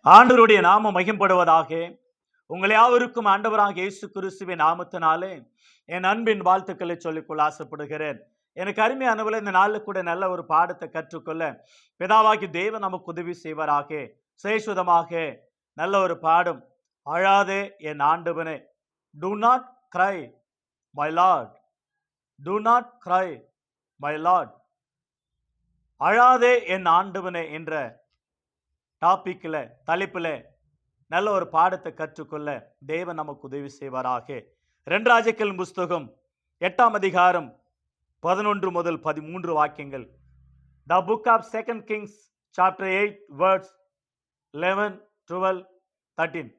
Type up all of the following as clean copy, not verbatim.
ஆண்டவருடைய நாமம் மகிம்படுவதாக. உங்கள் யாவருக்கும் ஆண்டவராக இயேசு கிறிஸ்துவின் நாமத்தினாலே என் அன்பின் வாழ்த்துக்களை சொல்லிக்கொள்ள ஆசைப்படுகிறேன். எனக்கு அருமையானவர்களே, இந்த நாளில் கூட நல்ல ஒரு பாடத்தை கற்றுக்கொள்ள பிதாவாகி தேவன் நமக்கு உதவி செய்வாராக. சேசுதமாக நல்ல ஒரு பாடம். அழாதே என் ஆண்டவனே, do not cry my lord, do not cry my lord. அழாதே என் ஆண்டவனே என்ற டாபிக்ல தலைப்புல நல்ல ஒரு பாடத்தை கற்றுக்கொள்ள தேவன் நமக்கு உதவி செய்வாராக. 2 ராஜாக்களின் புஸ்தகம் 8ஆம் அதிகாரம் 11 முதல் 13 வாக்கியங்கள். The book of 2 Kings chapter 8 verse 11, 12, 13.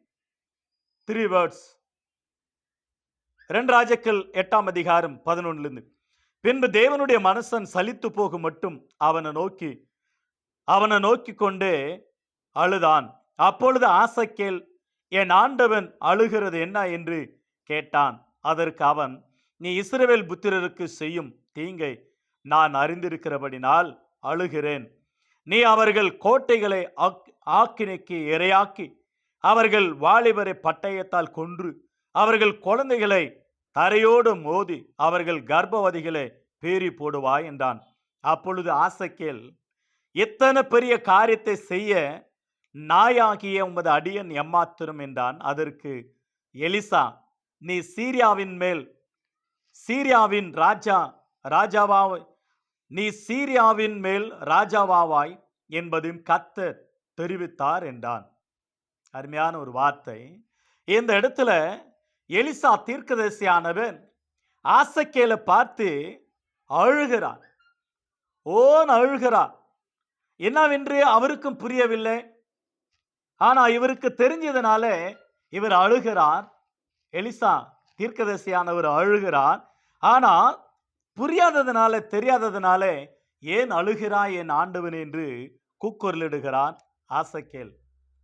3 words. 2 ராஜாக்கள் 8ஆம் அதிகாரம் 11. பின்பு தேவனுடைய மனுஷன் சலித்து போகும் மட்டும் அவனை நோக்கி கொண்டே அழுதான். அப்பொழுது ஆசகேல், என் ஆண்டவன் அழுகிறது என்ன என்று கேட்டான். அதற்கு அவன், நீ இஸ்ரவேல் புத்திரருக்கு செய்யும் தீங்கை நான் அறிந்திருக்கிறபடினால் அழுகிறேன். நீ அவர்கள் கோட்டைகளை ஆக்கினைக்கு இரையாக்கி அவர்கள் வாலிபரை பட்டயத்தால் கொன்று அவர்கள் குழந்தைகளை தரையோடு மோதி அவர்கள் கர்ப்பவதிகளை பேரி போடுவாய் என்றான். அப்பொழுது ஆசகேல், எத்தனை பெரிய காரியத்தை செய்ய நாயாகிய உமது அடியன் எம்மாத்திரம் என்றான். அதற்கு எலிசா, நீ சீரியாவின் மேல் ராஜாவாவாய் என்பதும் கர்த்தர் தெரிவித்தார் என்றான். அருமையான ஒரு வார்த்தை. இந்த இடத்துல எலிசா தீர்க்கதரிசியானவன் ஆசகேலை பார்த்து அழுகிறார். அழுகிறார். என்னவென்று அவருக்கும் புரியவில்லை. ஆனா இவருக்கு தெரிஞ்சதுனால இவர் அழுகிறார். எலிசா தீர்க்கதரிசியானவர் அழுகிறார். ஆனா புரியாததுனால தெரியாததுனால, ஏன் அழுகிறாய் என் ஆண்டவன் என்று கூக்குரலிடுகிறார் ஆசகேல்.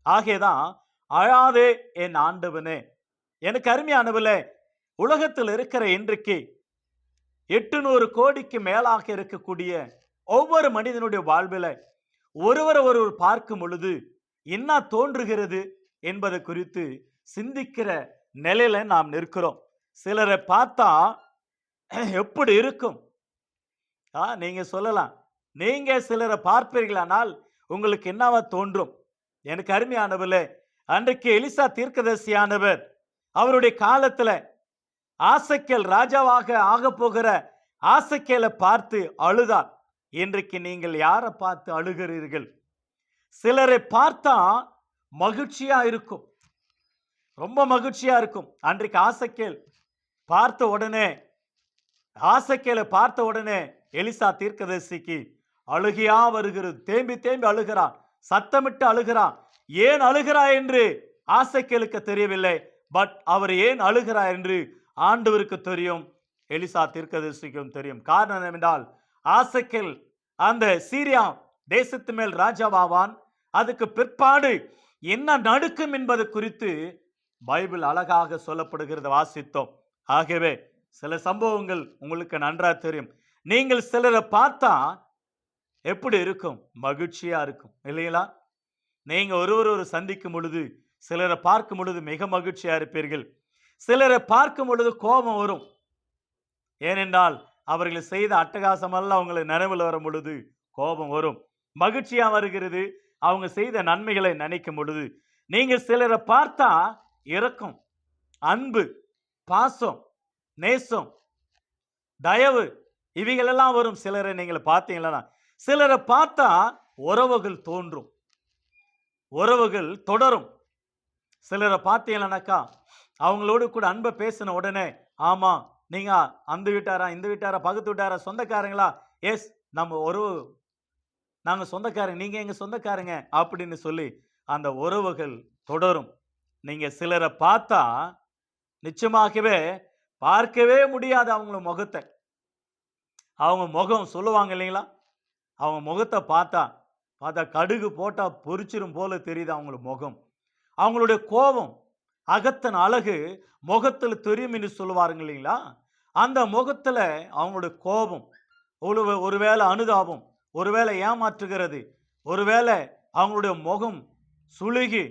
ஆகேதான் அழாதே என் ஆண்டவனே. எனக்கு அருமையானவர்களே, உலகத்தில் இருக்கிற இன்றைக்கு 800 கோடிக்கு மேலாக இருக்கக்கூடிய ஒவ்வொரு மனிதனுடைய வாழ்வில் ஒருவர் பார்க்கும் பொழுது என்ன தோன்றுகிறது என்பது குறித்து சிந்திக்கிற நிலையில நாம் நிற்கிறோம். சிலரை பார்த்தா எப்படி இருக்கும்? நீங்க சொல்லலாம், நீங்க சிலரை பார்ப்பீர்களானால் உங்களுக்கு என்னவா தோன்றும்? எனக்கு அருமையானவர்களே, அன்றைக்கு எலிசா தீர்க்கதரிசியானவர் அவருடைய காலத்துல ஆசகேல் ராஜாவாக ஆக போகிற ஆசகேலை பார்த்து அழுதார். இன்றைக்கு நீங்கள் யாரை பார்த்து அழுகிறீர்கள்? சிலரை பார்த்தா மகிழ்ச்சியா இருக்கும், ரொம்ப மகிழ்ச்சியா இருக்கும். அன்றைக்கு ஆசகேலை பார்த்த உடனே எலிசா தீர்க்கதரிசிக்கு அழுகையா வருகிறது. தேம்பி தேம்பி அழுகிறார், சத்தமிட்டு அழுகிறார். ஏன் அழுகிறார் என்று ஆசகேலுக்கு தெரியவில்லை. பட் அவர் ஏன் அழுகிறார் என்று ஆண்டவருக்கு தெரியும், எலிசா தீர்க்கதரிசிக்கும் தெரியும். காரணம் என்னவென்றால், ஆசகேல் அந்த சீரியா தேசத்து மேல் ராஜாவாவான். அதுக்கு பிற்பாடு என்ன நடக்கும் என்பது குறித்து பைபிள் அழகாக சொல்லப்படுகிறது, வாசித்தோம். ஆகவே சில சம்பவங்கள் உங்களுக்கு நன்றா தெரியும். நீங்கள் சிலரை பார்த்தா எப்படி இருக்கும்? மகிழ்ச்சியா இருக்கும் இல்லைங்களா? நீங்க ஒரு சந்திக்கும் பொழுது, சிலரை பார்க்கும் பொழுது மிக மகிழ்ச்சியா இருப்பீர்கள். சிலரை பார்க்கும் பொழுது கோபம் வரும். ஏனென்றால் அவர்கள் செய்த அட்டகாசமெல்லாம் அவங்களுக்கு நினைவில் வரும் பொழுது கோபம் வரும். மகிழ்ச்சியா வருகிறது அவங்க செய்த நன்மைகளை நினைக்கும் பொழுது. நீங்கள் சிலரை பார்த்தா இரக்கம், அன்பு, பாசம், நேசம், தயவு இவைகளெல்லாம் வரும். சிலரை நீங்கள் பார்த்தீங்களா? சிலரை பார்த்தா உறவுகள் தோன்றும், உறவுகள் தொடரும். சிலரை பார்த்தீங்கன்னாக்கா அவங்களோடு கூட அன்பை பேசின உடனே, ஆமா நீங்க அந்த வீட்டாரா, இந்த வீட்டாரா, பக்கத்து வீட்டாரா, சொந்தக்காரங்களா? எஸ், நாங்க சொந்தக்காரங்க, நீங்க எங்க சொந்தக்காரங்க அப்படின்னு சொல்லி அந்த உறவுகள் தொடரும். நீங்க சிலரை பார்த்தா நிச்சயமாகவே பார்க்கவே முடியாது அவங்கள முகத்தை. அவங்க முகம் சொல்லுவாங்க இல்லைங்களா, அவங்க முகத்தை பார்த்தா கடுகு போட்டா பொரிச்சிரும் போல தெரியுது அவங்களோட முகம். அவங்களுடைய கோபம், அகத்தின் அழகு முகத்தில் தெரியும் என்று சொல்லுவாருங்க இல்லைங்களா. அந்த முகத்துல அவங்களுடைய கோபம், ஒருவேளை அனுதாபம், ஒருவேளை ஏமாற்றுகிறது, ஒருவேளை அவங்களுடைய முகம் சுளுகி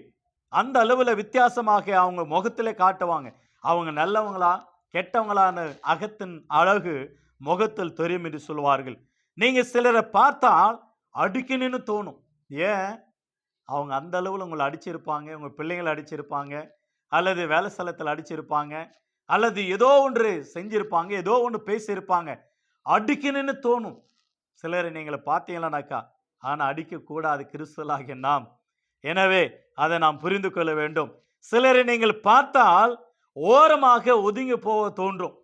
அந்த அளவுல வித்தியாசமாக அவங்க முகத்திலே காட்டுவாங்க. அவங்க நல்லவங்களா கெட்டவங்களான்னு அகத்தின் அழகு முகத்தில் தெரியும் என்று சொல்வார்கள். நீங்க சிலரை பார்த்தால் அடிக்கணும்னு தோணும். ஏன்? அவங்க அந்த அளவுல உங்கள அடிச்சிருப்பாங்க, உங்க பிள்ளைங்கள அடிச்சிருப்பாங்க, அல்லது வேலை ஸ்தலத்துல அடிச்சிருப்பாங்க, அல்லது ஏதோ ஒன்று செஞ்சிருப்பாங்க, ஏதோ ஒன்று பேசியிருப்பாங்க. அடிக்கணும்னு தோணும். சிலரை நீங்கள பார்த்தீங்களானாக்கா, ஆனா அடிக்கக்கூடாது கிறிஸ்துவர்களாகிய நாம். எனவே அதை நாம் புரிந்து கொள்ள வேண்டும். சிலரை நீங்கள் பார்த்தால் ஓரமாக ஒதுங்கி போக தோன்றும்.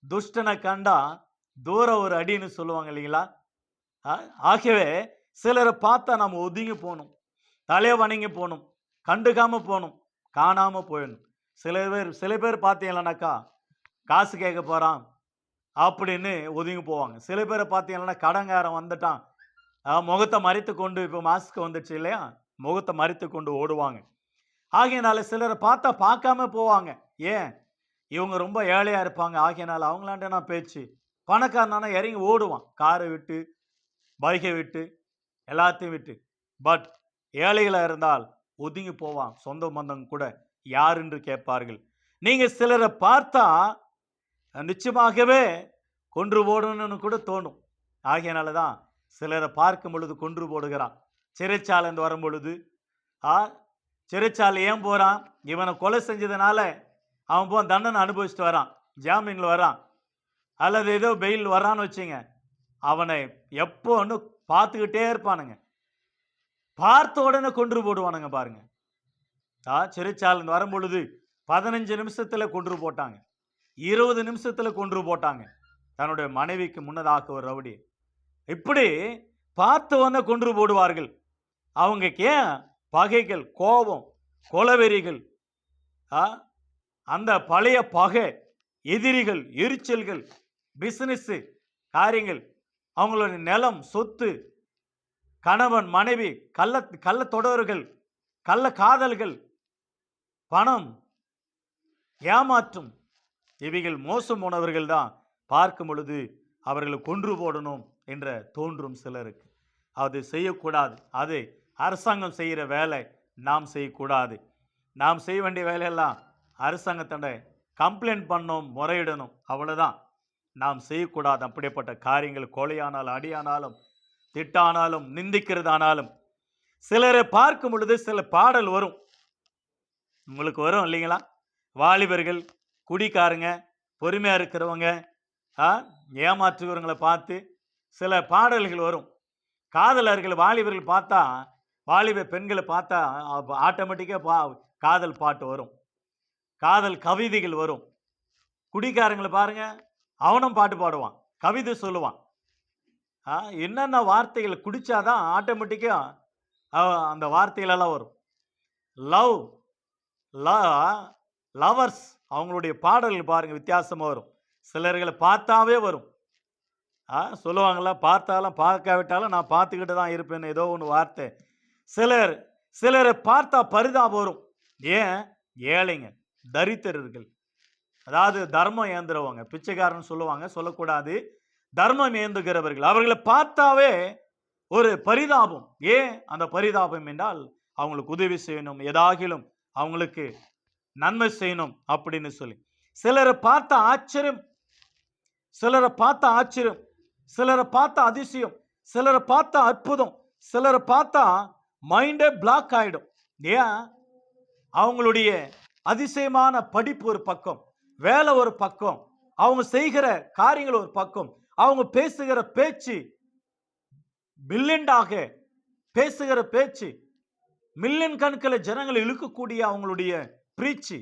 துஷ்டனை கண்டா தூரம் ஒரு அடின்னு சொல்லுவாங்க இல்லைங்களா? ஆகவே சிலரை பார்த்தா நம்ம ஒதுங்கி போகணும், தலையை வணங்கி போகணும், கண்டுக்காம போகணும், காணாம போயிடணும். சில பேர் பார்த்தீங்கன்னாக்கா காசு கேட்க போறான் அப்படின்னு ஒதுங்கி போவாங்க. சில பேரை பார்த்தீங்கன்னா கடங்காரன் வந்துட்டான், முகத்தை மறைத்து கொண்டு, இப்போ மாஸ்க் வந்துடுச்சு இல்லையா, முகத்தை மறைத்து கொண்டு ஓடுவாங்க. ஆகையினால சிலரை பார்த்தா பார்க்காம போவாங்க. ஏன்? இவங்க ரொம்ப ஏழையா இருப்பாங்க, ஆகையினால அவங்களாண்ட நான் பேச்சு. பணக்காரனானா இறங்கி ஓடுவான், காரை விட்டு, பைக்கை விட்டு, எல்லாத்தையும் விட்டு. பட் ஏழைகளா இருந்தால் ஒதுங்கி போவான். சொந்த பந்தம் கூட யார் என்று கேட்பார்கள். நீங்க சிலரை பார்த்தா நிச்சயமாகவே கொன்று போடணும்னு கூட தோணும். ஆகையினால தான் சிலரை பார்க்கும் பொழுது கொன்று போடுகிறான். சிறைச்சாலைந்து வரும் பொழுது சிறைச்சாலை ஏன் போறான்? இவனை கொலை செஞ்சதுனால அவன் போய் தண்டனை அனுபவிச்சுட்டு வரான், ஜாமீன்ல வரான், அல்லது ஏதோ பெயில் வரான்னு வச்சுங்க, அவனை எப்போ ஒன்று பார்த்துக்கிட்டே இருப்பானுங்க. பார்த்த உடனே கொன்று போடுவானுங்க பாருங்க. சிறைச்சாலை வரும் பொழுது 15 நிமிஷத்துல கொன்று போட்டாங்க, 20 நிமிஷத்துல கொன்று போட்டாங்க தன்னுடைய மனைவிக்கு முன்னதாக ஒரு ரவுடி. இப்படி பார்த்து வந்து கொன்று போடுவார்கள். அவங்க ஏன்? பகைகள், கோபம், கொலவெறிகள், அந்த பழைய பகை, எதிரிகள், எரிச்சல்கள், பிசினஸ் காரியங்கள், அவங்களுடைய நிலம், சொத்து, கணவன் மனைவி, கள்ள தொடர்கள், கள்ள காதல்கள், பணம், ஏமாற்றும், இவைகள் மோசம் போனவர்கள் தான் பார்க்கும் பொழுது அவர்களை கொன்று போடணும் என்ற தோன்றும் சிலருக்கு. அது செய்யக்கூடாது. அது அரசாங்கம் செய்கிற வேலை, நாம் செய்யக்கூடாது. நாம் செய்ய வேண்டிய வேலையெல்லாம் அரசாங்கத்தோட கம்ப்ளைண்ட் பண்ணணும், முறையிடணும், அவ்வளோதான். நாம் செய்யக்கூடாது அப்படிப்பட்ட காரியங்கள். கொலையானாலும், அடியானாலும், திட்டானாலும், நிந்திக்கிறதானாலும். சிலரை பார்க்கும் பொழுது சில பாடல் வரும், உங்களுக்கு வரும் இல்லைங்களா? வாலிபர்கள், குடிக்காரங்க, பொறுமையா இருக்கிறவங்க, ஏமாற்றுகிறவங்களை பார்த்து சில பாடல்கள் வரும். காதலர்கள், வாலிபர்கள் பார்த்தா, வாலிப பெண்களை பார்த்தா ஆட்டோமேட்டிக்காக காதல் பாட்டு வரும், காதல் கவிதைகள் வரும். குடிக்காரங்களை பாருங்க, அவனும் பாட்டு பாடுவான், கவிதை சொல்லுவான். என்னென்ன வார்த்தைகள் குடிச்சாதான் ஆட்டோமேட்டிக்காக அந்த வார்த்தைகளெல்லாம் வரும். லவர்ஸ் அவங்களுடைய பாடல்கள் பாருங்க வித்தியாசமாக வரும். சிலர்களை பார்த்தாவே வரும். சொல்லுவாங்களா, பார்த்தாலும் பார்க்காவிட்டாலும் நான் பார்த்துக்கிட்டு தான் இருப்பேன்னு ஏதோ ஒன்று வார்த்தை. சிலரை பார்த்தா பரிதாபம் வரும். ஏன்? ஏழைங்க, தரித்திரர்கள், அதாவது தர்மம் ஏந்துறவங்க, பிச்சைக்காரன் சொல்லுவாங்க, சொல்லக்கூடாது, தர்மம் ஏந்துகிறவர்கள், அவர்களை பார்த்தாவே ஒரு பரிதாபம். ஏன் அந்த பரிதாபம் என்றால் அவங்களுக்கு உதவி செய்யணும், ஏதாகிலும் அவங்களுக்கு நன்மை செய்யணும் அப்படின்னு சொல்லி. சிலரை பார்த்த ஆச்சரியம், சிலரை பார்த்த ஆச்சரியம், சிலரை பார்த்த அதிசயம், சிலரை பார்த்த அற்புதம், சிலரை பார்த்தா மைண்டே பிளாக் ஆயிடும். ஏன்? அவங்களுடைய அதிசயமான படிப்பு ஒரு பக்கம், வேலை ஒரு பக்கம், அவங்க செய்கிற காரியங்கள் ஒரு பக்கம், அவங்க பேசுகிற பேச்சு, பில்லியண்டாக பேசுகிற பேச்சு, மில்லியன் கணக்கில் ஜனங்களை இழுக்கக்கூடிய அவங்களுடைய பிரீச்சு,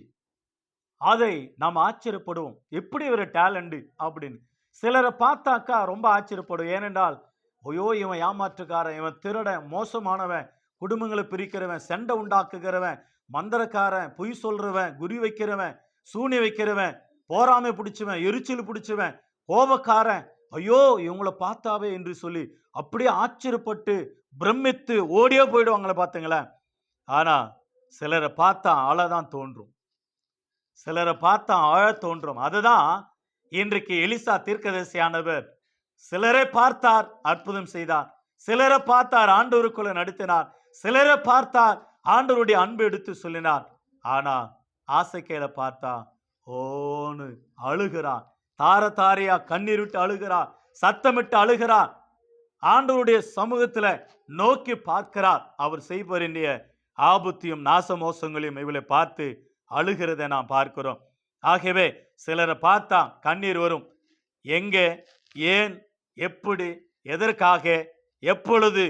அதை நாம் ஆச்சரியப்படுவோம், எப்படி ஒரு டேலண்ட் அப்படின்னு. சிலரை பார்த்தாக்கா ரொம்ப ஆச்சரியப்படும். ஏனென்றால், ஐயோ இவன் ஏமாற்றுக்காரன், இவன் திருடன், மோசமானவன், குடும்பங்களை பிரிக்கிறவன், சண்டை உண்டாக்குகிறவன், மந்திரக்காரன், பொய் சொல்றவன், குறி வைக்கிறவன், சூனி வைக்கிறவன், போராமை பிடிச்சவன், எரிச்சல் பிடிச்சவன், கோபக்காரன், ஐயோ இவங்களை பார்த்தாவே என்று சொல்லி அப்படியே ஆச்சரியப்பட்டு பிரமித்து ஓடியே போயிடுவாங்களே பார்த்தீங்களேன். ஆனா சிலரை பார்த்தா ஆழதான் தோன்றும், சிலரை பார்த்தா ஆழ தோன்றும். அதுதான் இன்றைக்கு எலிசா தீர்க்கதரிசியானவர் சிலரை பார்த்தார், அற்புதம் செய்தார். சிலரை பார்த்தார், ஆண்டவருக்குள்ள நடத்தினார். சிலரை பார்த்தார், ஆண்டவருடைய அன்பு எடுத்து சொல்லினார். ஆனா ஆசகேல பார்த்தா ஓன்னு அழுகிறான். தார தாரையா கண்ணீர் விட்டு அழுகிறான், சத்தமிட்டு அழுகிறான். ஆண்டவருடைய சமூகத்துல நோக்கி பார்க்கிறார். அவர் செய்ய வேண்டிய ஆபத்தையும் நாசமோசங்களையும் இவளை பார்த்து அழுகிறதை நாம் பார்க்கிறோம். ஆகவே சிலரை பார்த்தா கண்ணீர் வரும். எங்கே, ஏன், எப்படி, எதற்காக, எப்பொழுது,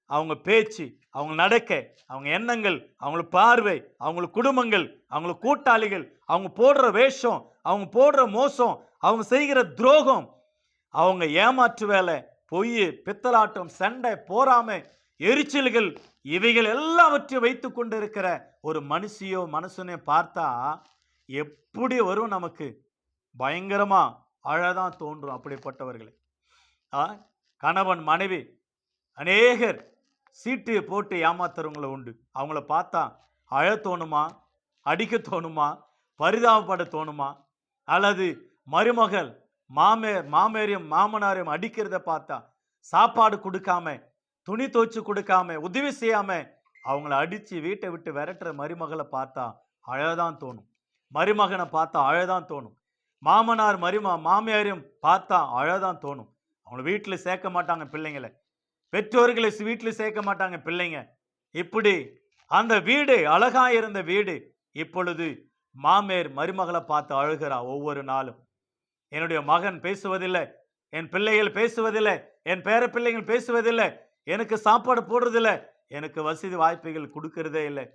அவங்க பேச்சு, அவங்க நடக்கை, அவங்க எண்ணங்கள், அவங்க பார்வை, அவங்க குடும்பங்கள், அவங்க கூட்டாளிகள், அவங்க போடுற வேஷம், அவங்க போடுற மோசம், அவங்க செய்கிற துரோகம், அவங்க ஏமாற்று வேலை, பொய், பித்தலாட்டம், சண்டை, போராமை, எரிச்சல்கள், இவைகள் எல்லாவற்றையும் வைத்து கொண்டு இருக்கிற ஒரு மனுஷியோ மனுஷனையோ பார்த்தா எப்படி வரும்? நமக்கு பயங்கரமா அழதான் தோன்றும் அப்படிப்பட்டவர்களை. கணவன் மனைவி அநேகர் சீட்டு போட்டு ஏமாத்துறவங்கள உண்டு. அவங்கள பார்த்தா அழ தோணுமா, அடிக்க தோணுமா, பரிதாபப்பட தோணுமா? அல்லது மருமகள் மாமேரையும் மாமனாரையும் அடிக்கிறத பார்த்தா, சாப்பாடு கொடுக்காம, துணி துவைச்சு கொடுக்காம, உதவி செய்யாம அவங்கள அடிச்சு வீட்டை விட்டு விரட்டுற மருமகளை பார்த்தா அழதான் தோணும். மருமகனை பார்த்தா அழதான் தோணும். மாமனார் மாமியாரையும் பார்த்தா அழதான் தோணும். அவங்கள வீட்டில் சேர்க்க மாட்டாங்க பிள்ளைங்களை, பெற்றோர்களை வீட்டில் சேர்க்க மாட்டாங்க பிள்ளைங்க. இப்படி அந்த வீடு அழகா இருந்த வீடு இப்பொழுது மாமேர் மருமகளை பார்த்து அழுகிறா ஒவ்வொரு நாளும். என்னுடைய மகன் பேசுவதில்லை, என் பிள்ளைகள் பேசுவதில்லை, என் பேர பிள்ளைகள் பேசுவதில்லை, எனக்கு சாப்பாடு போடுறதில்லை, எனக்கு வசதி வாய்ப்புகள் கொடுக்கறதே இல்லை.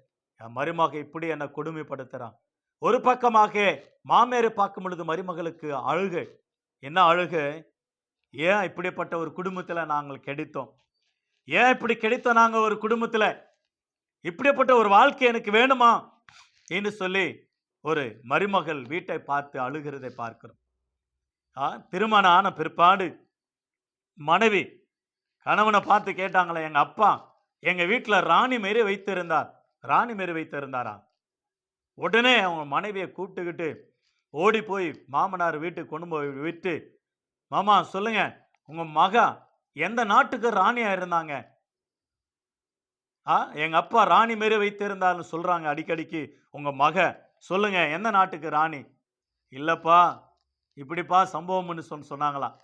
என் மருமக இப்படி என்னை கொடுமைப்படுத்துறான். ஒரு பக்கமாக மாமேரை பார்க்கும் பொழுது மருமகளுக்கு அழுகை. என்ன அழுகை? ஏன் இப்படிப்பட்ட ஒரு குடும்பத்துல நாங்கள் கிடைத்தோம்? ஏன் இப்படி கிடைத்தோம்? நாங்கள் ஒரு குடும்பத்துல இப்படிப்பட்ட ஒரு வாழ்க்கை எனக்கு வேணுமா என்று சொல்லி ஒரு மருமகள் வீட்டை பார்த்து அழுகிறதை பார்க்கிறோம். திருமணம் ஆன பிற்பாடு மனைவி கணவனை பார்த்து கேட்டாங்களே, எங்க அப்பா எங்க வீட்டுல ராணி மாரி வைத்திருந்தாரா? உடனே அவங்க மனைவியை கூப்பிட்டுக்கிட்டு ஓடி போய் மாமனார் வீட்டுக்கு கொண்டு போய் விட்டு, மாமா சொல்லுங்க, உங்க மகா எந்த நாட்டுக்கு ராணியா இருந்தாங்க? எங்க அப்பா ராணி மாரி வைத்திருந்தாருன்னு சொல்றாங்க அடிக்கடிக்கு. உங்க மக சொல்லுங்க, எந்த நாட்டுக்கு ராணி? இல்லப்பா இப்படிப்பா சம்பவம்னு சொன்னாங்களாம்.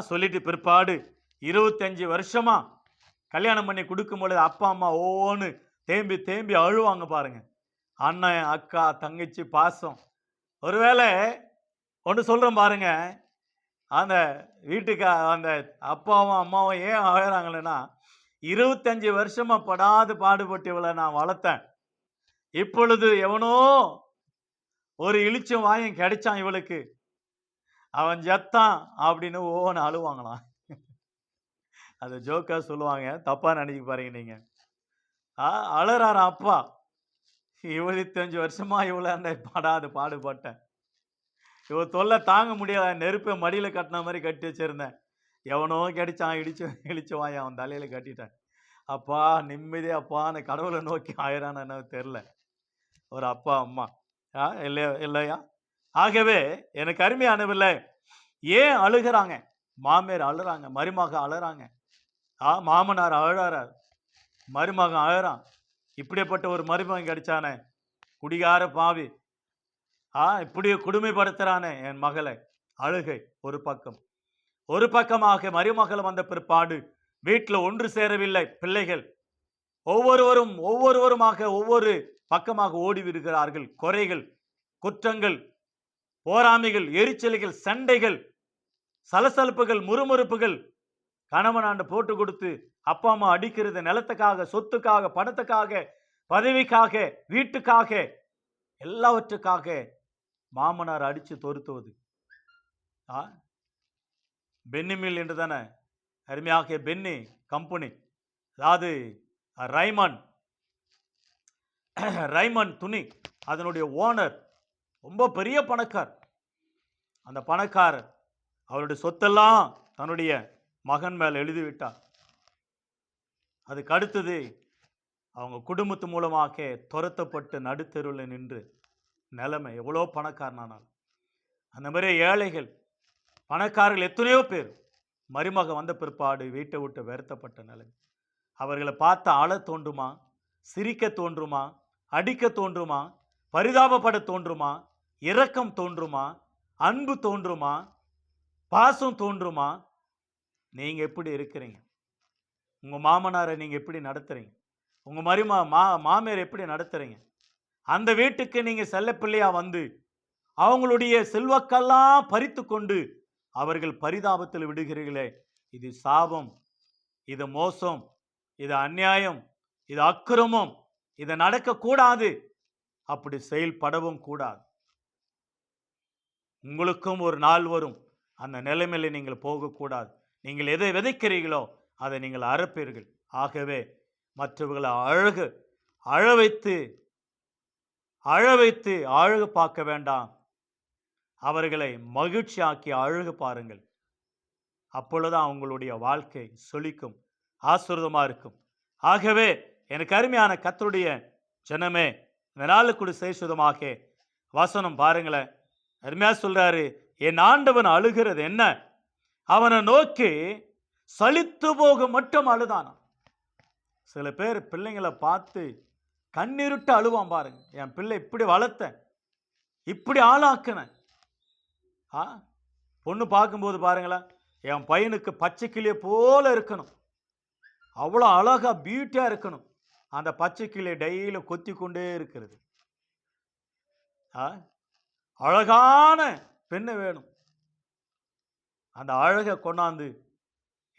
சொல்லிட்டு பிற்பாடு 25 வருஷமா கல்யாணம் பண்ணி கொடுக்கும் பொழுது அப்பா அம்மா ஓன்னு தேம்பி தேம்பி அழுவாங்க பாருங்க. அண்ணன், அக்கா, தங்கச்சி பாசம். ஒருவேளை ஒன்று சொல்றேன் பாருங்க, அந்த வீட்டுக்கு அந்த அப்பாவும் அம்மாவும் ஏன் அழுறாங்களேன்னா, 25 வருஷமா படாது பாடுபட்டு இவளை நான் வளர்த்தேன், இப்பொழுது எவனோ ஒரு இழிச்சும் வாயும் கிடைச்சான் இவளுக்கு, அவன் ஜத்தான் அப்படின்னு ஓன்னு அழுவாங்களாம். அது ஜோக்கா சொல்லுவாங்க, தப்பா நினைக்க பாருங்க நீங்க. அழறாராம் அப்பா, 25 வருஷமா இவளை அந்த படாது பாடுபட்டேன், இவ தொல்லை தாங்க முடியாத, நெருப்பை மடியில கட்டின மாதிரி கட்டி வச்சிருந்தேன், எவனோ கிடைச்சான் இழிச்சு வாய் அவன் தலையில கட்டிட்டேன், அப்பா நிம்மதியா அப்பா அந்த கடவுளை நோக்கி ஆயிரான்னு என்ன தெரியல ஒரு அப்பா அம்மா. இல்லையா? ஆகவே எனக்கு அருமையானவில்லை, ஏன் அழுகிறாங்க? மாமியார் அழுறாங்க, மருமக அழுறாங்க, மாமனார் அழறார், மருமகன் அழறான். இப்படிப்பட்ட ஒரு மருமகன் கிடைச்சானே, குடிகார பாவி, இப்படி கொடுமைப்படுத்துறானே என் மகளை. அழுகை ஒரு பக்கம். ஒரு பக்கமாக மருமகள் வந்த பிற்பாடு வீட்டில் ஒன்று சேரவில்லை பிள்ளைகள். ஒவ்வொருவருமாக ஒவ்வொரு பக்கமாக ஓடி விடுகிறார்கள். குறைகள், குற்றங்கள், போராமைகள், எரிச்சல்கள், சண்டைகள், சலசலப்புகள், முறுமுறுப்புகள், கணவனாண்டு போட்டு கொடுத்து அப்பா அம்மா அடிக்கிறது, நிலத்துக்காக, சொத்துக்காக, பணத்துக்காக, பதவிக்காக, வீட்டுக்காக, எல்லாவற்றுக்காக மாமனார் அடிச்சு தொருத்துவது. பென்னி மில் என்று தானே அருமையாக பென்னி கம்பெனி, அதாவது ரைமன் துணி, அதனுடைய ஓனர் ரொம்ப பெரிய பணக்கார். அந்த பணக்காரர் அவருடைய சொத்தெல்லாம் தன்னுடைய மகன் மேல் எழுதிவிட்டார். அதுக்கு அடுத்தது அவங்க குடும்பத்து மூலமாக துரத்தப்பட்டு நடுத்தெருவில் நின்று நிலைமை. எவ்வளோ பணக்காரனானால் அந்த மாதிரி ஏழைகள், பணக்காரர்கள் எத்தனையோ பேர் மருமக வந்த பிற்பாடு வீட்டை விட்டு வருத்தப்பட்ட நிலைமை. அவர்களை பார்த்து அழ தோண்டுமா? சிரிக்க தோன்றுமா? அடிக்க தோன்றுமா? பரிதாபப்பட தோன்றுமா? இரக்கம் தோன்றுமா? அன்பு தோன்றுமா? பாசம் தோன்றுமா? நீங்க எப்படி இருக்கிறீங்க? உங்க மாமனாரை நீங்க எப்படி நடத்துறீங்க? உங்க மாமியார் எப்படி நடத்துறீங்க? அந்த வீட்டுக்கு நீங்க செல்லப்பிள்ளையா வந்து அவங்களுடைய செல்வாக்கெல்லாம் பறித்து கொண்டு அவர்கள் பரிதாபத்தில் விடுகிறீர்களே, இது சாபம், இது மோசம், இது அநியாயம், இது அக்கிரமம், இது நடக்கக்கூடாது. அப்படி செயல்படவும் கூடாது. உங்களுக்கும் ஒரு நாள் வரும், அந்த நிலைமையில நீங்கள் போகக்கூடாது. நீங்கள் எதை விதைக்கிறீர்களோ அதை நீங்கள் அறுப்பீர்கள். ஆகவே மற்றவர்களை அழ வைத்து அழகு பார்க்க வேண்டாம். அவர்களை மகிழ்ச்சியாக்கி அழகு பாருங்கள். அப்பொழுதுதான் அவங்களுடைய வாழ்க்கை செழிக்கும், ஆசீர்வாதமா இருக்கும். ஆகவே எனக்கு அருமையான கர்த்தருடைய ஜனமே, இந்த நாளுக்குள் சேசுதமாக வசனம் பாருங்களேன். அருமையா சொல்றாரு, என் ஆண்டவன் அழுகிறது என்ன? அவனை நோக்கி சலித்து போக மட்டும் அழுதானா. சில பேர் பிள்ளைங்களை பார்த்து கண்ணீருட்டு அழுவான் பாருங்க. என் பிள்ளை இப்படி வளர்த்தேன், இப்படி ஆளாக்கினேன். பொண்ணு பார்க்கும்போது பாருங்களேன், என் பையனுக்கு பச்சை கிளியை போல இருக்கணும், அவ்வளோ அழகா பியூட்டியா இருக்கணும். அந்த பச்சை கிளியை டெய்லி கொத்தி கொண்டே இருக்கிறது. அழகான பெண்ணு வேணும். அந்த அழகை கொண்டாந்து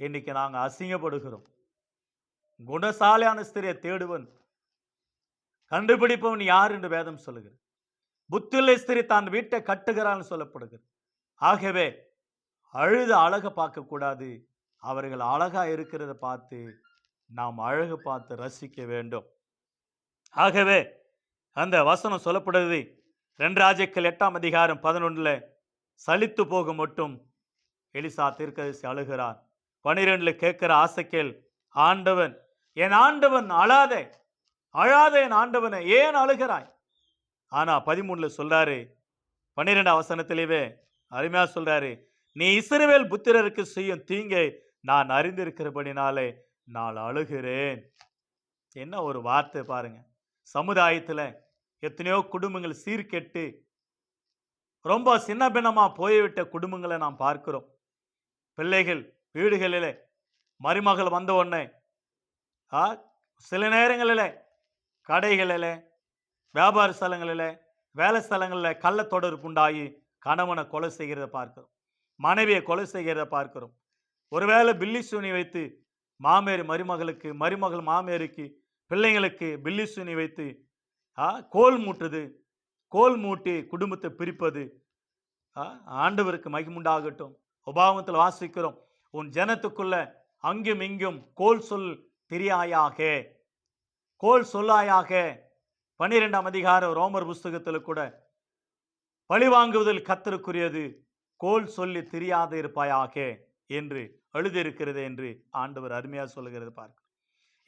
இன்னைக்கு நாங்கள் அசிங்கப்படுகிறோம். குணசாலியான ஸ்திரியை தேடுவன் கண்டுபிடிப்பவன் யார் என்று வேதம் சொல்லுகிறது. புத்தியுள்ள ஸ்திரி தான் வீட்டை கட்டுகிறான்னு சொல்லப்படுகிறது. ஆகவே அழுது அழக பார்க்க கூடாது. அவர்கள் அழகா இருக்கிறத பார்த்து நாம் அழகு பார்த்து ரசிக்க வேண்டும். ஆகவே அந்த வசனம் சொல்லப்படுது 2 ராஜாக்கள் 8ஆம் அதிகாரம் 11ல் சலித்து போக மட்டும் எலிசா தீர்க்கதரிசி அழுகிறார். 12ல் கேட்கிற ஆசகேல், ஆண்டவன் என் ஆண்டவன் அழாதே என் ஆண்டவனை ஏன் அழுகிறாய்? ஆனா 13ல் சொல்றாரு, 12ஆம் வசனத்திலேயே அருமையா சொல்றாரு, நீ இஸ்ரவேல் புத்திரருக்கு செய்யும் தீங்கை நான் அறிந்திருக்கிறபடினாலே நான் அழுகிறேன். என்ன ஒரு வார்த்தை பாருங்க. சமுதாயத்துல எத்தனையோ குடும்பங்கள் சீர்கெட்டு ரொம்ப சின்ன பின்னமா போய்விட்ட குடும்பங்களை நாம் பார்க்கிறோம். பிள்ளைகள் வீடுகளிலே மருமகள் வந்த உடனே சில நேரங்களில் கடைகளில், வியாபார ஸ்தலங்களில், வேலை ஸ்தலங்களில் கள்ள தொடர்பு உண்டாகி கணவனை கொலை செய்கிறத பார்க்கிறோம், மனைவியை கொலை செய்கிறத பார்க்கிறோம். ஒருவேளை பில்லி சூனி வைத்து மாமேரி மருமகளுக்கு, மருமகள் மாமேரிக்கு, பிள்ளைங்களுக்கு பில்லி சூனி வைத்து கோல் மூட்டுது, கோல் மூட்டி குடும்பத்தை பிரிப்பது. ஆண்டவருக்கு மகிமுண்டாகட்டும். உபாகமத்தில் வாசிக்கிறோம், உன் ஜனத்துக்குள்ள அங்கும் இங்கும் கோல் சொல் திரியாயாக, கோல் சொல்லாயாக. 12ஆம் அதிகாரம் ரோமர் புஸ்தகத்தில் கூட பழி வாங்குவதில் கர்த்தருக்குரியது, கோல் சொல்லி திரியாது இருப்பாயாக என்று எழுதியிருக்கிறது என்று ஆண்டவர் அருமையா சொல்லுகிறது பார்க்க.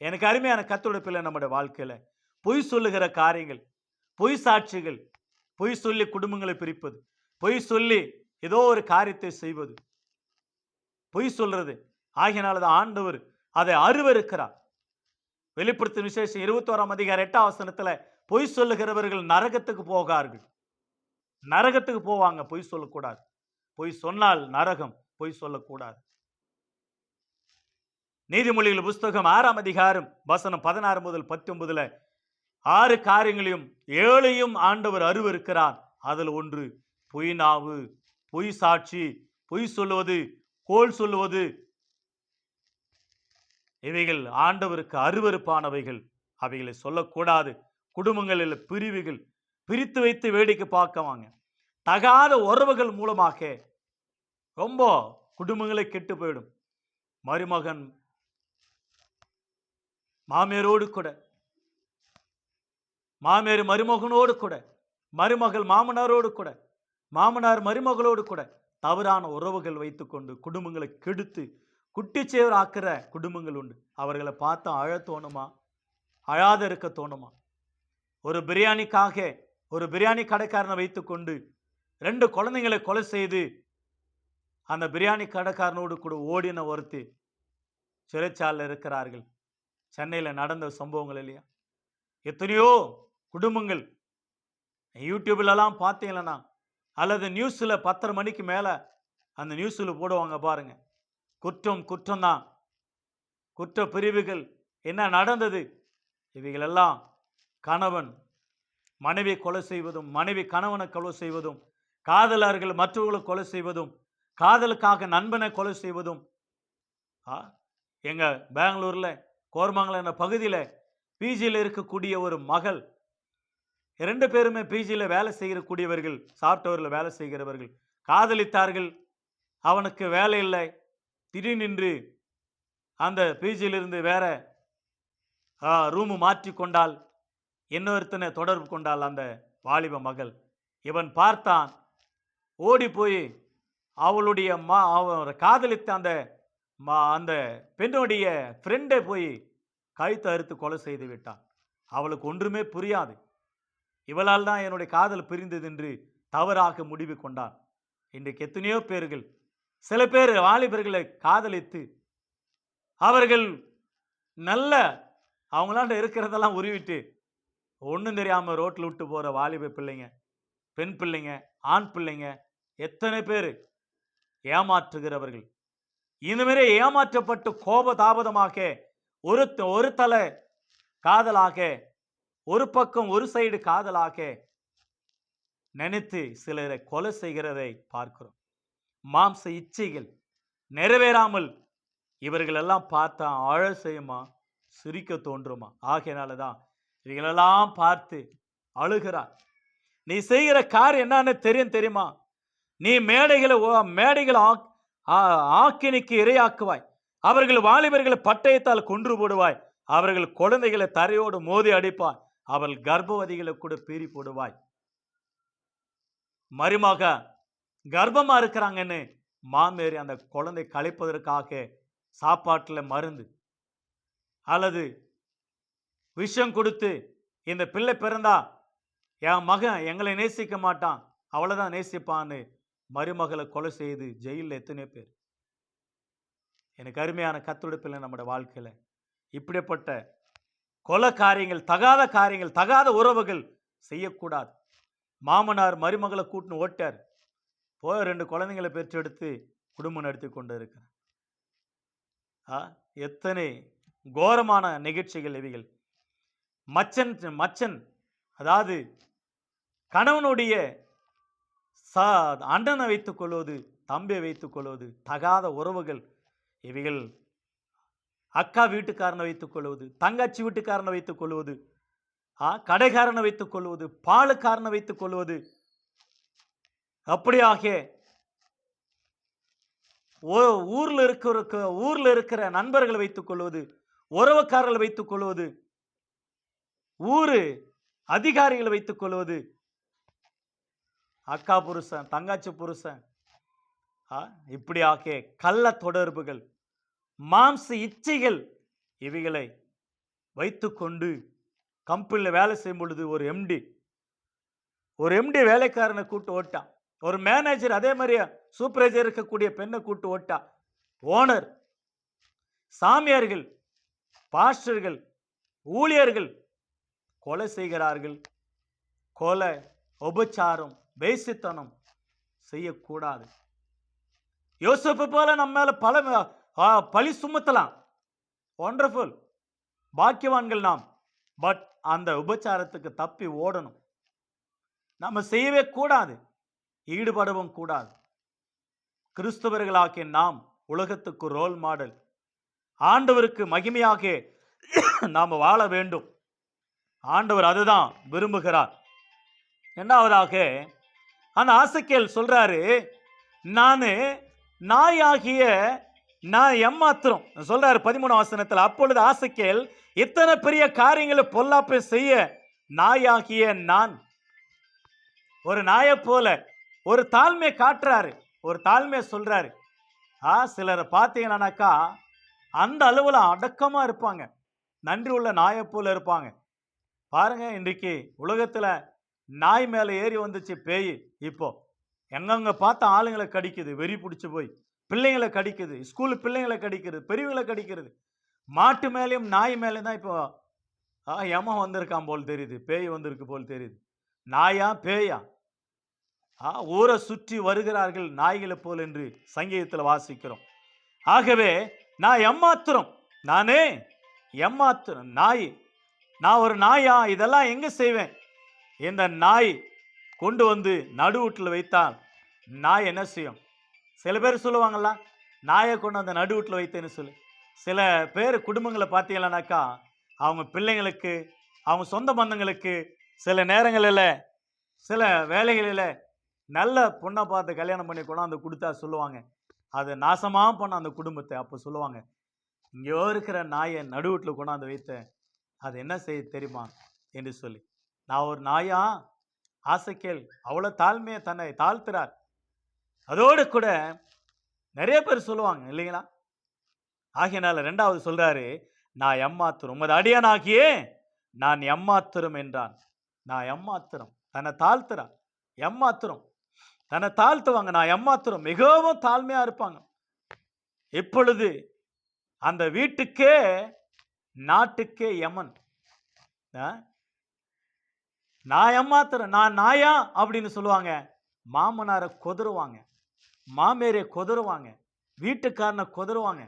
எனக்கு அருமையான கர்த்தருடைய பிள்ளை, நம்முடைய வாழ்க்கையில பொய் சொல்லுகிற காரியங்கள், பொய் சாட்சிகள், பொய் சொல்லி குடும்பங்களை பிரிப்பது, பொய் சொல்லி ஏதோ ஒரு காரியத்தை செய்வது, பொய் சொல்றது. ஆகியனால்தான் ஆண்டவர் அதை அருவருக்கிறார். வெளிப்படுத்தும் விசேஷம் 21ஆம் அதிகாரம் 8ஆம் வசனத்துல பொய் சொல்லுகிறவர்கள் நரகத்துக்கு போகார்கள். நரகத்துக்கு போவாங்க. பொய் சொல்லக்கூடாது. பொய் சொன்னால் நரகம். பொய் சொல்லக்கூடாது. நீதிமொழிகள் புஸ்தகம் 6ஆம் அதிகாரம் வசனம் 16 முதல் 19ல் 6 காரியங்களையும் 7ஐயும் ஆண்டவர் அருவருக்கிறார். அதில் ஒன்று பொய் நாவு, பொய் சாட்சி, பொய் சொல்லுவது, கோல் சொல்லுவது. இவைகள் ஆண்டவருக்கு அருவருப்பானவைகள். அவைகளை சொல்லக்கூடாது. குடும்பங்களில் பிரிவுகள், பிரித்து வைத்து வேடிக்கை பார்க்கவாங்க. தகாத உறவுகள் மூலமாக ரொம்ப குடும்பங்களை கெட்டு போயிடும். மருமகன் மாமியாரோடு கூட, மாமியார் மருமகனோடு கூட, மருமகள் மாமனாரோடு கூட, மாமனார் மருமகளோடு கூட தவறான உறவுகள் வைத்துக்கொண்டு குடும்பங்களை கெடுத்து குட்டிச்சேவர் ஆக்கிற குடும்பங்கள் உண்டு. அவர்களை பார்த்தா அழ தோணுமா? அழாத இருக்க தோணுமா? ஒரு பிரியாணிக்காக ஒரு பிரியாணி கடைக்காரனை வைத்துக்கொண்டு 2 குழந்தைங்களை கொலை செய்து அந்த பிரியாணி கடைக்காரனோடு கூட ஓடின ஒருத்தி சிறைச்சாலையில் இருக்கிறார்கள். சென்னையில் நடந்த சம்பவங்கள் இல்லையா? எத்தனையோ குடும்பங்கள் யூடியூப்லலாம் பார்த்தீங்களா, அல்லது நியூஸில் 10:30 மணிக்கு மேலே அந்த நியூஸில் போடுவாங்க பாருங்க. குற்றம் குற்றம் தான், குற்ற பிரிவுகள் என்ன நடந்தது, இவைகளெல்லாம் கணவன் மனைவி கொலை செய்வதும், மனைவி கணவனை கொலை செய்வதும், காதலர்கள் மற்றவர்களை கொலை செய்வதும், காதலுக்காக நண்பனை கொலை செய்வதும். எங்க பெங்களூர்ல கோரமங்கலம் என்ற பகுதியில் பிஜியில் இருக்கக்கூடிய ஒரு மகள், 2 பேருமே பிஜியில் வேலை செய்யக்கூடியவர்கள், சாப்ட்வேரில் வேலை செய்கிறவர்கள், காதலித்தார்கள். அவனுக்கு வேலை இல்லை. திடீரென்று அந்த பிஜியிலிருந்து வேற ரூமு மாற்றி கொண்டால், இன்னொருத்தனை தொடர்பு கொண்டால் அந்த வாலிப மகள். இவன் பார்த்தான், ஓடி போய் அவளுடைய காதலித்த அந்த பெண்ணுடைய ஃப்ரெண்டை போய் கழுத்து அறுத்து கொலை செய்து விட்டான். அவளுக்கு ஒன்றுமே புரியாது. இவளால் தான் என்னுடைய காதல் பிரிந்தது என்று தவறாக முடிவு கொண்டான். இன்றைக்கு எத்தனையோ பேர்கள், சில பேர் வாலிபர்களை காதலித்து அவர்கள் நல்ல அவங்களாண்ட இருக்கிறதெல்லாம் உருவிட்டு ஒன்றும் தெரியாமல் ரோட்டில் விட்டு போகிற வாலிப பிள்ளைங்க, பெண் பிள்ளைங்க, ஆண் பிள்ளைங்க எத்தனை பேர் ஏமாற்றுகிறவர்கள். இந்த மாதிரி ஏமாற்றப்பட்டு கோபதாபதமாக ஒரு தலை காதலாக, ஒரு பக்கம் ஒரு சைடு காதலாக நினைத்து சிலரை கொலை செய்கிறதை பார்க்கிறோம். மாம்ச இச்சைகள் நிறைவேறாமல் இவர்கள் எல்லாம் பார்த்தா அழ செய்யுமா, சிரிக்க தோன்றுமா. ஆகையினாலதான் இவங்களெல்லாம் பார்த்து அழுகிறார். நீ செய்கிற காரியம் என்னன்னு தெரியுமா? நீ மேடைகளை ஆக்கினிக்கு இரையாக்குவாய். அவர்கள் வாலிபர்களை பட்டயத்தால் கொன்று போடுவாய். அவர்கள் குழந்தைகளை தரையோடு மோதி அடிப்பாய். அவர்கள் கர்ப்பவதிகளை கூட பீறி போடுவாய். மருமக கர்ப்பமா இருக்கிறாங்கன்னு மாமேறி அந்த குழந்தை கழிப்பதற்காக சாப்பாட்டில் மருந்து அல்லது விஷம் கொடுத்து, இந்த பிள்ளை பிறந்தா என் மகன் எங்களை நேசிக்க மாட்டான், அவ்வளவுதான் நேசிப்பான்னு மருமகளை கொலை செய்து ஜெயிலில் எத்தனை பேர். எனக்கு அருமையான கர்த்தருடைய பிள்ளை, நம்முடைய வாழ்க்கையில் இப்படிப்பட்ட கொலை காரியங்கள், தகாத காரியங்கள், தகாத உறவுகள் செய்யக்கூடாது. மாமனார் மருமகளை கூட்டின்னு ஓட்டார், போய் 2 குழந்தைங்களை பெற்றெடுத்து குடும்பம் நடத்தி கொண்டு இருக்கிறார். எத்தனை கோரமான நிகழ்ச்சிகள் இவைகள். மச்சன் அதாவது கணவனுடைய அண்ணனை வைத்துக் கொள்வது, தம்பியை வைத்துக் கொள்வது, தகாத உறவுகள் இவைகள். அக்கா வீட்டுக்காரனை வைத்துக் கொள்வது, தங்கச்சி வீட்டுக்காரனை வைத்துக் கொள்வது, கடைக்காரனை வைத்துக் கொள்வது, பாலுக்காரனை வைத்துக் கொள்வது, அப்படியாக ஊர்ல இருக்கிற நண்பர்களை வைத்துக் கொள்வது, உறவுக்காரர்களை வைத்துக் கொள்வது, ஊரு அதிகாரிகளை வைத்துக் கொள்வது, அக்கா புருஷன் தங்காச்சி புருஷன், இப்படியாக கள்ள தொடர்புகள், மாம்ச இச்சைகள் இவைகளை வைத்துக்கொண்டு கம்பெனியில் வேலை செய்யும் பொழுது ஒரு எம்டி வேலைக்காரனை கூட்டு ஓட்டான். ஒரு மேனேஜர் அதே மாதிரியா சூப்பர்வைசர் இருக்கக்கூடிய பெண்ணை கூட்டு ஓட்டா. ஓனர், சாமியார்கள், பாஸ்டர்கள், ஊழியர்கள் கொலை செய்கிறார்கள். கொலை, உபச்சாரம், வேசித்தனம் செய்யக்கூடாது. யோசேப்பு போல நம்ம மேல பழி சுமத்தலாம், ஒண்டர்ஃபுல், பாக்கியவான்கள் நாம். பட் அந்த உபச்சாரத்துக்கு தப்பி ஓடணும். நம்ம செய்யவே கூடாது, ஈடுபடவும் கூடாது. கிறிஸ்தவர்களாகிய நாம் உலகத்துக்கு ரோல் மாடல். ஆண்டவருக்கு மகிமையாக நாம் வாழ வேண்டும். ஆண்டவர் அதுதான் விரும்புகிறார். இரண்டாவதாக அந்த ஆசகேல் சொல்றாரு, நான் ஏமாத்திரம் சொல்றாரு 13 வசனத்தில். அப்பொழுது ஆசகேல், இத்தனை பெரிய காரியங்களை பொல்லாப்பை செய்ய நாயாகிய நான், ஒரு நாயை போல ஒரு தாழ்மை காட்டுறாரு, ஒரு தாழ்மையை சொல்றாரு. சிலரை பார்த்தீங்கன்னாக்கா அந்த அளவுல அடக்கமா இருப்பாங்க, நன்றி உள்ள நாயை போல இருப்பாங்க. பாருங்க, இன்றைக்கு உலகத்துல நாய் மேல ஏறி வந்துச்சு பேய். இப்போ எங்கெங்க பார்த்த ஆளுங்களை கடிக்குது, வெறி பிடிச்சி போய் பிள்ளைங்களை கடிக்குது, ஸ்கூலு பிள்ளைங்களை கடிக்கிறது, பெரியவங்களை கடிக்கிறது. மாட்டு மேலேயும் நாய் மேலேயும் தான் இப்போ யமன் வந்திருக்கான் போல் தெரியுது, பேய் வந்திருக்கு போல் தெரியுது. நாயா பேயா? ஊரை சுற்றி வருகிறார்கள் நாய்களைப் போல் என்று சங்கீதத்தில் வாசிக்கிறோம். ஆகவே நான் எம்மாத்திரம், நானே எம்மாத்திரம் நாய். நான் ஒரு நாயா? இதெல்லாம் எங்க செய்வேன்? இந்த நாய் கொண்டு வந்து நடுவீட்டில் வைத்தால் நாய் என்ன செய்யும்? சில பேர் சொல்லுவாங்கல்ல, நாயை கொண்டு அந்த நடுவீட்டில் வைத்தேன்னு சொல்லி. சில பேர் குடும்பங்களை பார்த்தீங்கன்னாக்கா, அவங்க பிள்ளைங்களுக்கு, அவங்க சொந்த பந்தங்களுக்கு சில நேரங்களில், சில வேலைகளில் நல்ல பொண்ணை பார்த்து கல்யாணம் பண்ணி கொண்டாந்து கொடுத்தா சொல்லுவாங்க, அது நாசமாக பண்ண அந்த குடும்பத்தை. அப்போ சொல்லுவாங்க, இங்கேயோ இருக்கிற நாயை நடுவீட்டில் கொண்டாந்து வைத்தேன், அது என்ன செய்ய தெரியுமா என்று சொல்லி. நான் ஒரு நாயா? ஆசைக்கேல் அவ்வளோ தாழ்மையை தன்னை தாழ்த்துறார். அதோடு கூட நிறைய பேர் சொல்லுவாங்க இல்லைங்களா? ஆகையினால 2வது சொல்றாரு, நான் எம்மாத்திரம், உமது அடியானாகியே நான் எம்மாத்திரம் என்றான். நான் எம்மாத்திரம், தன்னை தாழ்த்துறான். எம்மாத்திரம், தன்னை தாழ்த்துவாங்க. நான் எம்மாத்திரம், மிகவும் தாழ்மையா இருப்பாங்க. இப்பொழுது அந்த வீட்டுக்கே நாட்டுக்கே யமன். நான் எம்மாத்திரம், நான் நாயா அப்படின்னு சொல்லுவாங்க. மாமனாரை கொதருவாங்க, மாமேரை கொதருவாங்க, வீட்டுக்காரனை கொதருவாங்க.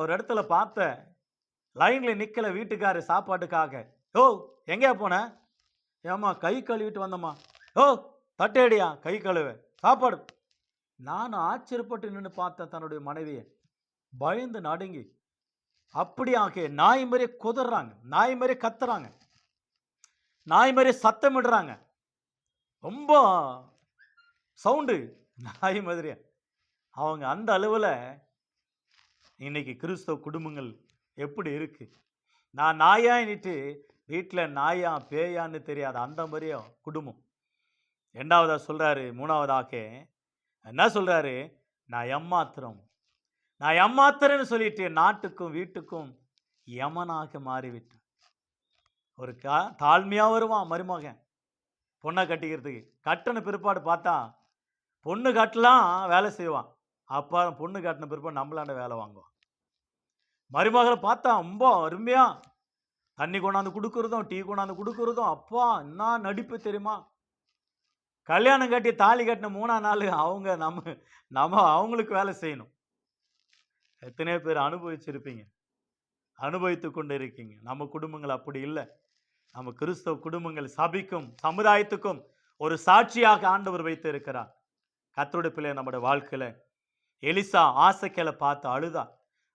ஒரு இடத்துல பார்த்த, லைன்ல நிக்கல வீட்டுக்காரு சாப்பாட்டுக்காக. ஓ எங்கே போன? ஏம்மா கை கழுவிட்டு வந்தம்மா. ஓ தட்டேடியா, கை கழுவ, சாப்பாடு. நானும் ஆச்சரியப்பட்டு நின்று பார்த்தேன் தன்னுடைய மனைவியை. பயந்து நடுங்கி அப்படியாக நாய் மாதிரி கொதறாங்க, நாய் மாதிரி கத்துறாங்க, நாய் மாதிரி சத்தமிடுறாங்க. ரொம்ப சவுண்டு நாய் மாதிரி. அவங்க அந்த அளவில் இன்னைக்கு கிறிஸ்தவ குடும்பங்கள் எப்படி இருக்கு? நான் நாயான்னுட்டு வீட்டில் நாயா பேயான்னு தெரியாது, அந்த மாதிரியா குடும்பம். 2வதா சொல்றாரு, 3வதாக என்ன சொல்றாரு? நான் எம்மாத்திரம், நான் எம்மாத்திரன்னு சொல்லிட்டு நாட்டுக்கும் வீட்டுக்கும் யமனாக மாறிவிட்டேன். ஒரு தாழ்மையாக வருவான் மருமகன் பொண்ணை கட்டிக்கிறதுக்கு. கட்டின பிற்பாடு பார்த்தா பொண்ணு கட்டலாம் வேலை செய்வான், அப்புறம் பொண்ணு கட்டின பிற்பாடு நம்மளாண்ட வேலை வாங்குவான். மருமகளை பார்த்தா ரொம்ப அருமையா தண்ணி கொண்டாந்து கொடுக்குறதும், டீ கொண்டாந்து கொடுக்குறதும், அப்பா என்ன நடிப்பு தெரியுமா? கல்யாணம் கட்டி தாலி கட்டின 3ஆம் நாள் அவங்க நம்ம அவங்களுக்கு வேலை செய்யணும். எத்தனையோ பேர் அனுபவிச்சிருப்பீங்க, அனுபவித்து கொண்டு இருக்கீங்க. நம்ம குடும்பங்கள் அப்படி இல்லை. நம்ம கிறிஸ்தவ குடும்பங்கள் சபைக்கும் சமுதாயத்துக்கும் ஒரு சாட்சியாக ஆண்டவர் வைத்து இருக்கிறார். கர்த்தருடைய பிள்ளை, நம்முடைய வாழ்க்கையில எலிசா ஆசைக்கேலை பார்த்து அழுதா.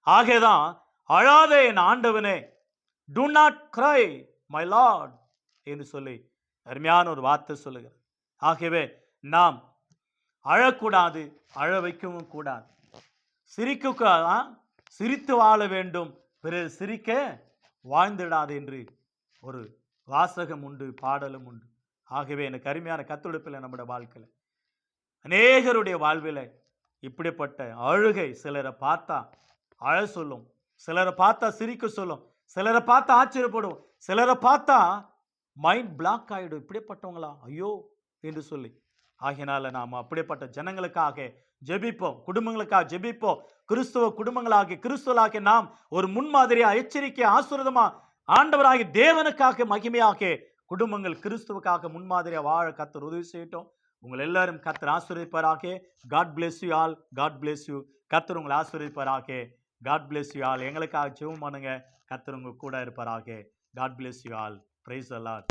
ஆகேதான் அழாதே என் ஆண்டவனே, do not cry my lord என்று சொல்லி அருமையான ஒரு வார்த்தை சொல்லுகிறார். ஆகவே நாம் அழக்கூடாது, அழ வைக்கவும் கூடாது. சிரித்து வாழ வேண்டும், பிறர் சிரிக்க வாழ்ந்திடாது என்று ஒரு வாசகம் உண்டு, பாடலும் உண்டு. ஆகவே எனக்கு அருமையான கர்த்தருடைய நம்முடைய வாழ்க்கையில் அநேகருடைய வாழ்வில் இப்படிப்பட்ட அழுகை சிலரை பார்த்தா அழ சொல்லும், சிலரை பார்த்தா சிரிக்க சொல்லும், சிலரை பார்த்தா ஆச்சரியப்படும், சிலரை பார்த்தா மைண்ட் பிளாக் ஆகிடும். இப்படிப்பட்டவங்களா ஐயோ என்று சொல்லி. ஆகினால நாம் அப்படிப்பட்ட ஜனங்களுக்காக ஜெபிப்போம், குடும்பங்களுக்காக ஜெபிப்போம். கிறிஸ்துவ குடும்பங்களாக கிறிஸ்துவலாக நாம் ஒரு முன்மாதிரியா, எச்சரிக்கை, ஆசீர்வாதமா ஆண்டவராகிய தேவனுக்காக மகிமையாக குடும்பங்கள் கிறிஸ்துவுக்காக முன்மாதிரியா வாழ கர்த்தர் உதவி செய்யட்டும். உங்கள் எல்லாரும் கர்த்தர் ஆசீர்வதிப்பாராக. God bless you all. God bless you. கர்த்தர் உங்களை ஆசீர்வதிப்பாராக. God bless you all. எங்களுக்காக ஜெபம் பண்ணுங்க, கர்த்தர் உங்க கூட இருப்பாராக. God bless you all. Praise the Lord.